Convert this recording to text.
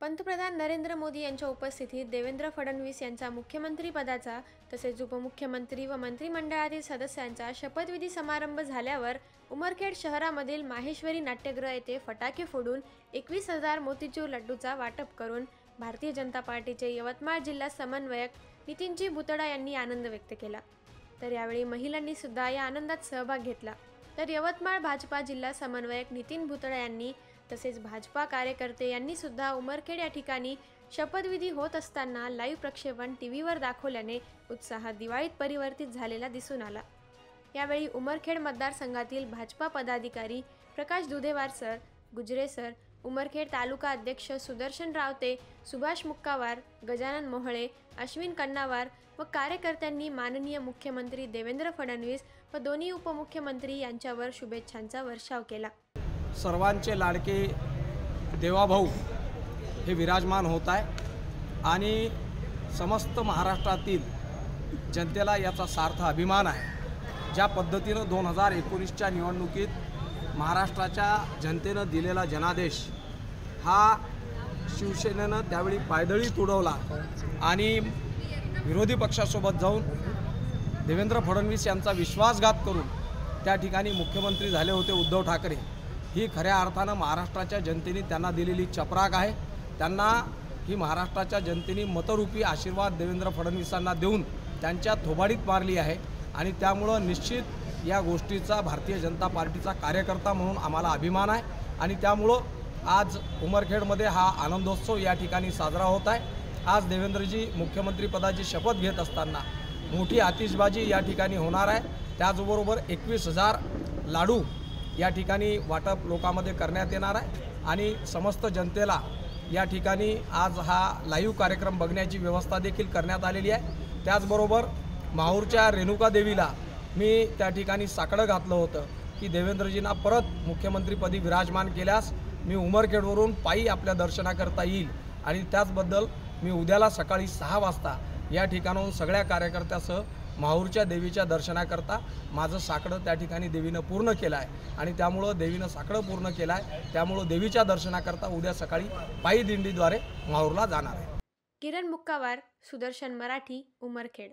पंतप्रधान नरेंद्र मोदी यांच्या उपस्थितीत देवेंद्र फडणवीस यांचा मुख्यमंत्रीपदाचा तसेच उपमुख्यमंत्री व मंत्रिमंडळातील सदस्यांचा शपथविधी समारंभ झाल्यावर उमरखेड शहरामधील माहेश्वरी नाट्यगृह येथे फटाके फोडून 21,000 मोतीचूर लड्डूचा वाटप करून भारतीय जनता पार्टीचे यवतमाळ जिल्हा समन्वयक नितीनजी भुतडा यांनी आनंद व्यक्त केला। तर यावेळी महिलांनी सुद्धा या आनंदात सहभाग घेतला। तर यवतमाळ भाजपा जिल्हा समन्वयक नितीन भुतडा यांनी तसेच भाजपा कार्यकर्ते यांनी सुद्धा उमरखेड या ठिकाणी शपथविधी होत असताना लाईव्ह प्रक्षेपण टीव्हीवर दाखवल्याने उत्साह दिवाळीत परिवर्तित झालेला दिसून आला। यावेळी उमरखेड मतदारसंघातील भाजपा पदाधिकारी प्रकाश दुधेवार सर, गुजरे सर, उमरखेड तालुका अध्यक्ष सुदर्शन रावते, सुभाष मुक्कावार, गजानन मोहळे, अश्विन कन्नावार व कार्यकर्त्यांनी माननीय मुख्यमंत्री देवेंद्र फडणवीस व दोन्ही उपमुख्यमंत्री यांच्यावर शुभेच्छांचा वर्षाव केला। सर्वांचे लाडके देवाभाऊ हे विराजमान होत आहे आणि समस्त महाराष्ट्रातील जनतेला याचा सार्थ अभिमान आहे। ज्या पद्धतीनं 2019च्या निवडणुकीत महाराष्ट्राच्या जनतेनं दिलेला जनादेश हा शिवसेनेनं त्यावेळी पायदळी तुडवला आणि विरोधी पक्षासोबत जाऊन देवेंद्र फडणवीस यांचा विश्वासघात करून त्या ठिकाणी मुख्यमंत्री झाले होते उद्धव ठाकरे। ही खऱ्या अर्थानं महाराष्ट्राच्या जनतेने त्यांना दिलेली चपराक आहे। त्यांना ही महाराष्ट्राच्या जनतेने मतरूपी आशीर्वाद देवेंद्र फडणवीसांना देऊन त्यांच्या थोबाडीत मारली आहे आणि त्यामुळं निश्चित या गोष्टीचा भारतीय जनता पार्टीचा कार्यकर्ता म्हणून आम्हाला अभिमान आहे आणि त्यामुळं आज उमरखेडमध्ये हा आनंदोत्सव या ठिकाणी साजरा होत आहे। आज देवेंद्रजी मुख्यमंत्रीपदाची शपथ घेत असताना मोठी आतिषबाजी या ठिकाणी होणार आहे। त्याचबरोबर 21,000 लाडू या ठिकाणी वाटप लोकांमध्ये करण्यात येणार आहे आणि समस्त जनतेला या ठिकाणी आज हा लाईव्ह कार्यक्रम बघण्याची व्यवस्था देखील करण्यात आलेली आहे। त्याचबरोबर माहूरच्या रेणुका देवीला मी त्या ठिकाणी साकडं घातलं होतं की देवेंद्रजींना परत मुख्यमंत्रीपदी विराजमान केल्यास मी उमरखेडवरून पायी आपल्या दर्शनाकरता येईल आणि त्याचबद्दल मी उद्याला सकाळी 6 वाजता या ठिकाणाहून सगळ्या कार्यकर्त्यासह माहूरच्या देवीच्या दर्शनाकरता माझं साकडं त्या ठिकाणी देवीनं पूर्ण केलं आहे आणि त्यामुळं देवीनं साकडं पूर्ण केलं आहे। त्यामुळं देवीच्या दर्शनाकरता उद्या सकाळी पायी दिंडीद्वारे माहूरला जाणार आहे। किरण मुक्कावार, सुदर्शन मराठी, उमरखेड।